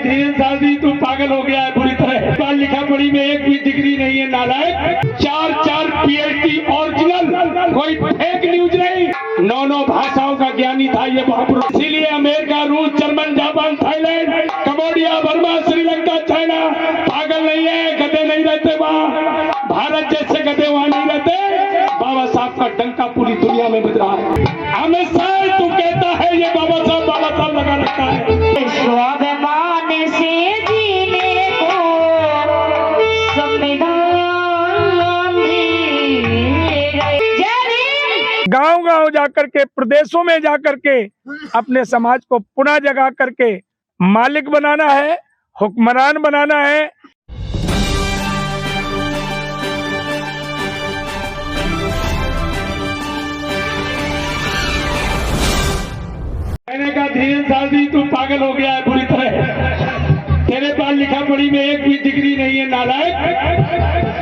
धीरे साहब तू पागल हो गया है पूरी तरह। पढ़ा लिखा पढ़ी में एक भी डिग्री नहीं है नालायक। 4 PhD ओरिजिनल, कोई फेक न्यूज नहीं। 9 भाषाओं का ज्ञानी था ये महापुरुष। इसीलिए अमेरिका, रूस, German, Japan, Thailand, Cambodia, Burma, Sri Lanka, China पागल नहीं है, गधे नहीं रहते वहाँ। भारत जैसे गधे वहाँ नहीं रहते। बाबा साहब का डंका पूरी दुनिया में बज रहा है। हमेशा तू कहता है ये बाबा साहब लगा रखा है। स्वाभिमान से जीने को संविधान गांव-गांव जाकर के, प्रदेशों में जाकर के अपने समाज को पुनः जगा करके मालिक बनाना है, हुक्मरान बनाना है। मैंने कहा धीरे साहब तू पागल हो गया है पूरी तरह। तेरे पास लिखा पढ़ी में एक भी डिग्री नहीं है नालायक।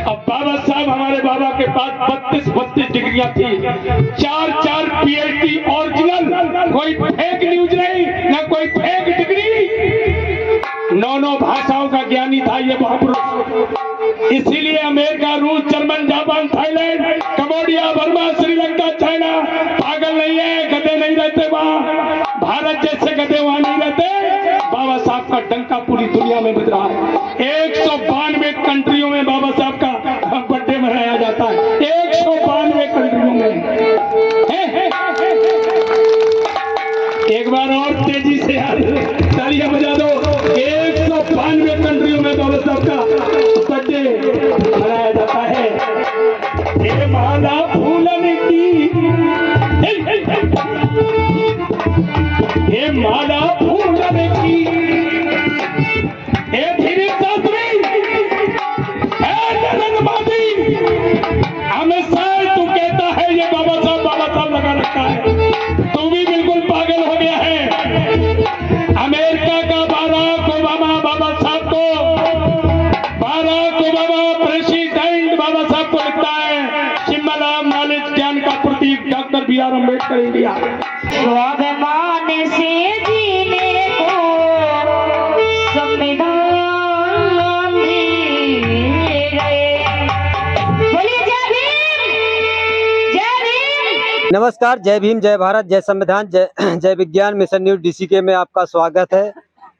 अब बाबा साहब, हमारे बाबा के पास 32 डिग्रियां थी। 4 PhD ओरिजिनल, कोई फेक न्यूज नहीं, ना कोई फेक डिग्री। 9 भाषाओं का ज्ञानी था ये महापुरुष। इसीलिए अमेरिका, रूस, German, Japan, Thailand, Cambodia, Burma, Sri Lanka, China पागल नहीं है, गधे नहीं रहते वहाँ। भारत जैसे गधे वहाँ नहीं रहते। बाबा साहब का डंका पूरी दुनिया में बज रहा है। 192 कंट्रियों में बाबा साहब का बर्थडे मनाया जाता है। 192 कंट्रियों में। एक बार और तेजी से तालियां बजा दो। 192 कंट्रियों में बाबा साहब का बर्थडे मनाया जाता है। ये माला फूलन की, ये माला फूलन की, ये धीरे शास्त्री, नरेंद्र मोदी, हमेशा तू कहता है ये बाबा साहब लगा रखा है। तू भी बिल्कुल पागल हो गया है। अमेरिका का बाराक ओबामा बाबा साहब को, बाराक ओबामा प्रेसिडेंट बाबा साहब को लिखता है सिंबल ऑफ नॉलेज, ज्ञान का प्रतीक डॉक्टर BR अम्बेडकर इंडिया। स्वाभिमान से जीने को संविधान बोलिए। जय भीम, जय भीम। नमस्कार, जय भीम, जय भारत, जय संविधान, जय विज्ञान मिशन न्यूज DCK में आपका स्वागत है।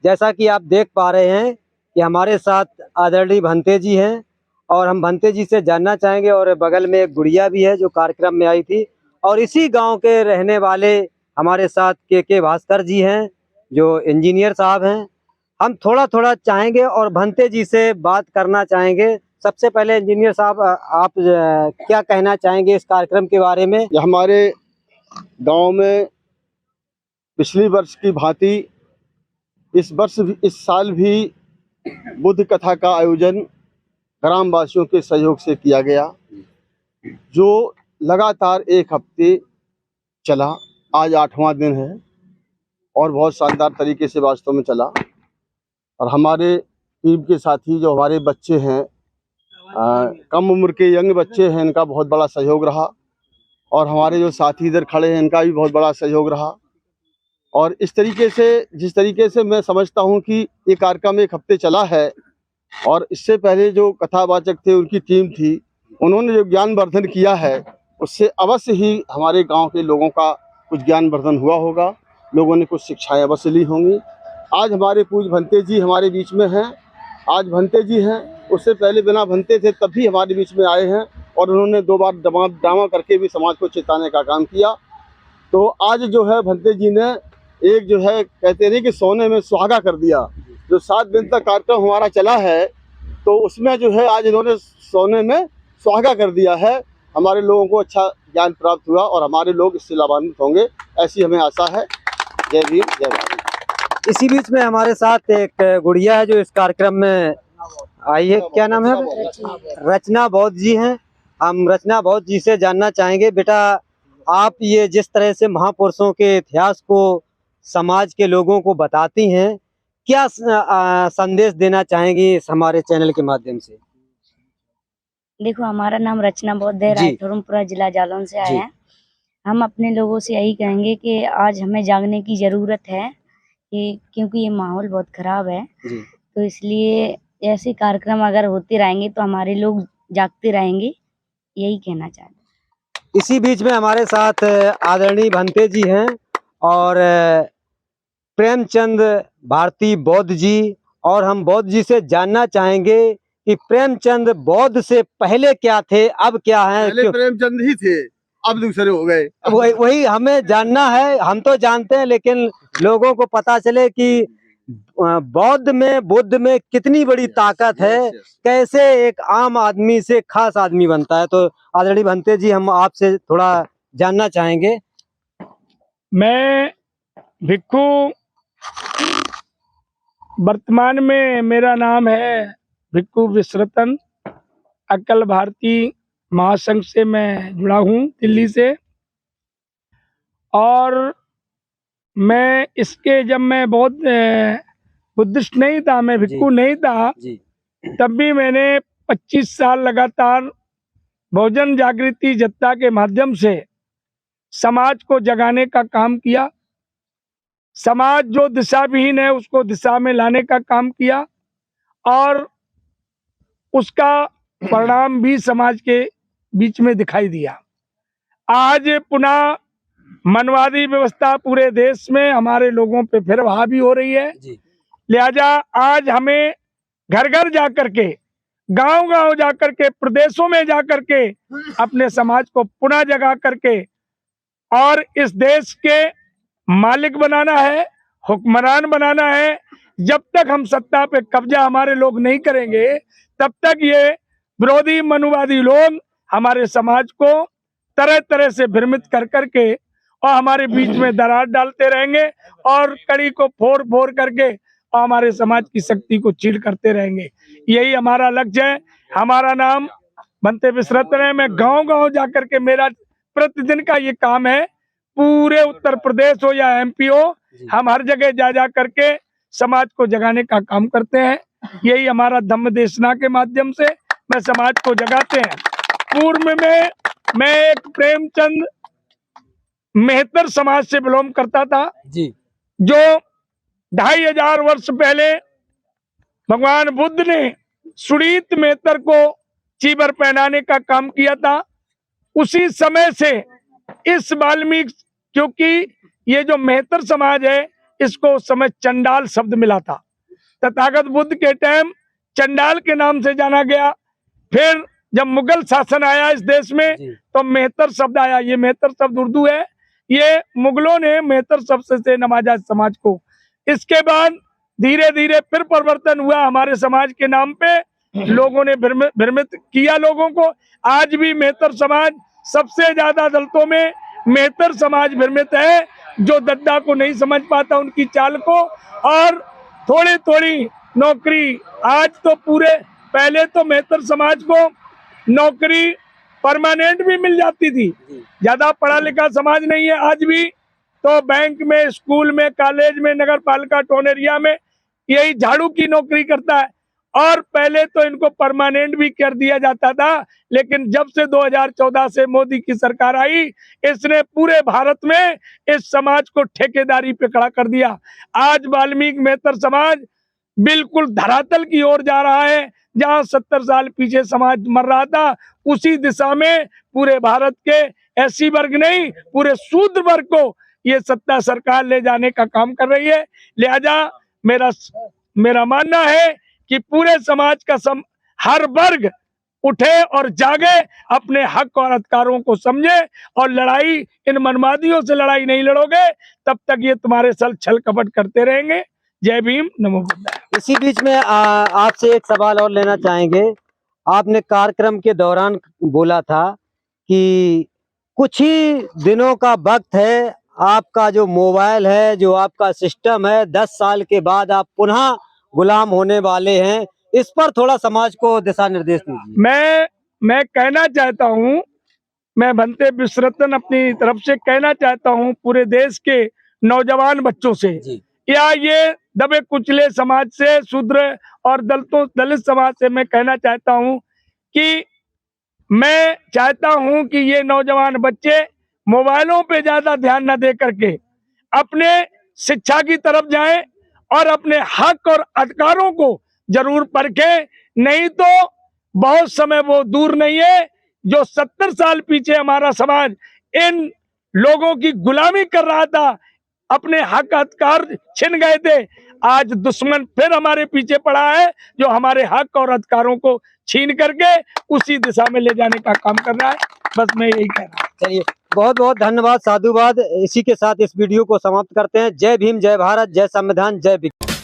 जैसा कि आप देख पा रहे हैं कि हमारे साथ आदरणीय भंते जी हैं और हम भंते जी से जानना चाहेंगे। और बगल में एक गुड़िया भी है जो कार्यक्रम में आई थी। और इसी गांव के रहने वाले हमारे साथ के भास्कर जी हैं जो इंजीनियर साहब हैं। हम थोड़ा चाहेंगे और भंते जी से बात करना चाहेंगे। सबसे पहले इंजीनियर साहब, आप क्या कहना चाहेंगे इस कार्यक्रम के बारे में? हमारे गांव में पिछली वर्ष की भांति इस साल भी बुद्ध कथा का आयोजन ग्रामवासियों के सहयोग से किया गया, जो लगातार 1 हफ्ते चला। आज 8वां दिन है और बहुत शानदार तरीके से वास्तव में चला। और हमारे टीम के साथी जो हमारे बच्चे हैं, कम उम्र के यंग बच्चे हैं, इनका बहुत बड़ा सहयोग रहा। और हमारे जो साथी इधर खड़े हैं, इनका भी बहुत बड़ा सहयोग रहा। और इस तरीके से, जिस तरीके से मैं समझता हूं कि ये कार्यक्रम 1 हफ्ते चला है, और इससे पहले जो कथावाचक थे, उनकी टीम थी, उन्होंने जो ज्ञानवर्धन किया है, उससे अवश्य ही हमारे गांव के लोगों का कुछ ज्ञानवर्धन हुआ होगा। लोगों ने कुछ शिक्षाएं अवश्य ली होंगी। आज हमारे पूज्य भंते जी हमारे बीच में हैं। आज भंते जी हैं, उससे पहले बिना भंते थे तब भी हमारे बीच में आए हैं। और उन्होंने 2 बार ड्रामा करके भी समाज को चेताने का काम किया। तो आज जो है भंते जी ने एक जो है कहते नहीं कि सोने में सुहागा कर दिया। जो 7 दिन तक कार्यक्रम हमारा चला है, तो उसमें जो है आज इन्होंने सोने में सुहागा कर दिया है। हमारे लोगों को अच्छा ज्ञान प्राप्त हुआ और हमारे लोग इससे लाभान्वित होंगे, ऐसी हमें आशा है। जय भीम, जय भारत। इसी बीच में हमारे साथ एक गुड़िया है जो इस कार्यक्रम में आई है। क्या नाम है? रचना बौद्ध जी हैं। हम रचना बौद्ध जी से जानना चाहेंगे, बेटा आप ये जिस तरह से महापुरुषों के इतिहास को समाज के लोगों को बताती हैं, क्या संदेश देना चाहेंगी इस हमारे चैनल के माध्यम से? देखो, हमारा नाम रचना बौद्ध है, रायपुरपुरा जिला जालौन से आए हैं। हम अपने लोगों से यही कहेंगे कि आज हमें जागने की जरूरत है कि क्योंकि ये माहौल बहुत खराब है, जी। तो इसलिए ऐसे कार्यक्रम अगर होते रहेंगे तो हमारे लोग जागते रहेंगे, यही कहना चाहते हैं। इसी बीच में हमारे साथ आदरणीय भंते जी हैं और प्रेमचंद भारती बौद्ध जी, और हम बौद्ध जी से जानना चाहेंगे कि प्रेमचंद बौद्ध से पहले क्या थे, अब क्या हैं। पहले प्रेमचंद ही थे, अब दूसरे हो गए। वही हमें जानना है। हम तो जानते हैं, लेकिन लोगों को पता चले कि बौद्ध में, बुद्ध में कितनी बड़ी ताकत है, कैसे एक आम आदमी से खास आदमी बनता है। तो आदरणीय भंते जी, हम आपसे थोड़ा जानना चाहेंगे। मैं भिक्खू, वर्तमान में मेरा नाम है भिक्खू विश्रतन। अकल भारतीय महासंघ से मैं जुड़ा हूँ, दिल्ली से। और मैं इसके, जब मैं बहुत बुद्धिस्ट नहीं था, मैं भिक्खू नहीं था, तब भी मैंने 25 साल लगातार बहुजन जागृति जत्था के माध्यम से समाज को जगाने का काम किया। समाज जो दिशाविहीन है उसको दिशा में लाने का काम किया, और उसका परिणाम भी समाज के बीच में दिखाई दिया। आज पुनः मनवादी व्यवस्था पूरे देश में हमारे लोगों पे फिर हावी हो रही है। लिहाजा आज हमें घर घर जाकर के, गांव गांव जाकर के, प्रदेशों में जाकर के अपने समाज को पुनः जगा करके और इस देश के मालिक बनाना है, हुक्मरान बनाना है। जब तक हम सत्ता पे कब्जा हमारे लोग नहीं करेंगे, तब तक ये विरोधी मनुवादी लोग हमारे समाज को तरह तरह से भ्रमित कर करके और हमारे बीच में दरार डालते रहेंगे, और कड़ी को फोड़ फोड़ करके और हमारे समाज की शक्ति को चीर करते रहेंगे। यही हमारा लक्ष्य है। हमारा नाम भंते विश्रतन है। मैं गांव गांव जाकर के, मेरा प्रतिदिन का ये काम है, पूरे उत्तर प्रदेश हो या एमपी हो, हम हर जगह जा जा करके समाज को जगाने का काम करते हैं। यही हमारा धम्म देशना के माध्यम से मैं समाज को जगाते हैं। पूर्व में मैं एक प्रेमचंद मेहतर समाज से बिलोंग करता था जी। जो 2500 वर्ष पहले भगवान बुद्ध ने सुरीत मेहतर को चीबर पहनाने का काम किया था। उसी समय से इस वाल्मीकि, क्योंकि ये जो मेहतर समाज है, इसको उस समय चंडाल शब्द मिला था। तथागत बुद्ध के टाइम चंडाल के नाम से जाना गया। फिर जब मुगल शासन आया इस देश में, तो मेहतर शब्द आया। ये मेहतर शब्द उर्दू है, ये मुगलों ने मेहतर शब्द से नवाजा समाज को। इसके बाद धीरे धीरे फिर परिवर्तन हुआ हमारे समाज के नाम पे, लोगों ने भ्रमित किया लोगों को। आज भी मेहतर समाज, सबसे ज्यादा दलितों में मेहतर समाज भ्रमित है, जो दद्दा को नहीं समझ पाता उनकी चाल को। और थोड़ी थोड़ी नौकरी, आज तो पूरे, पहले तो मेहतर समाज को नौकरी परमानेंट भी मिल जाती थी, ज्यादा पढ़ा लिखा समाज नहीं है आज भी। तो बैंक में, स्कूल में, कॉलेज में, नगर पालिका, टाउन एरिया में यही झाड़ू की नौकरी करता है। और पहले तो इनको परमानेंट भी कर दिया जाता था, लेकिन जब से 2014 से मोदी की सरकार आई, इसने पूरे भारत में इस समाज को ठेकेदारी पे खड़ा कर दिया। आज वाल्मीकि मेहतर समाज बिल्कुल धरातल की ओर जा रहा है। जहां 70 साल पीछे समाज मर रहा था, उसी दिशा में पूरे भारत के एससी वर्ग नहीं, पूरे शूद्र वर्ग को ये सत्ता सरकार ले जाने का काम कर रही है। लिहाजा मेरा मानना है कि पूरे समाज का हर वर्ग उठे और जागे, अपने हक और अधिकारों को समझे, और लड़ाई इन मनमादियों से लड़ाई नहीं लड़ोगे तब तक ये तुम्हारे साथ छल कपट करते रहेंगे। जय भीम, नमो बुद्धाय। इसी बीच में आपसे एक सवाल और लेना चाहेंगे। आपने कार्यक्रम के दौरान बोला था कि कुछ ही दिनों का वक्त है, आपका जो मोबाइल है, जो आपका सिस्टम है, 10 साल के बाद आप पुनः गुलाम होने वाले हैं। इस पर थोड़ा समाज को दिशा निर्देश दीजिए। मैं कहना चाहता हूँ, मैं भंते विश्रतन अपनी तरफ से कहना चाहता हूँ पूरे देश के नौजवान बच्चों से, या ये दबे कुचले समाज से, शूद्र और दलित समाज से मैं कहना चाहता हूँ कि मैं चाहता हूँ कि ये नौजवान बच्चे मोबाइलों पे ज्यादा ध्यान न दे करके अपने शिक्षा की तरफ जाएं और अपने हक और अधिकारों को जरूर परखें, नहीं तो बहुत समय वो दूर नहीं है जो 70 साल पीछे हमारा समाज इन लोगों की गुलामी कर रहा था, अपने हक अधिकार छिन गए थे। आज दुश्मन फिर हमारे पीछे पड़ा है जो हमारे हक और अधिकारों को छीन करके उसी दिशा में ले जाने का काम कर रहा है। बस मैं यही कह रहा हूँ। चलिए, बहुत बहुत धन्यवाद, साधुवाद। इसी के साथ इस वीडियो को समाप्त करते हैं। जय भीम, जय भारत, जय संविधान, जय विज्ञान।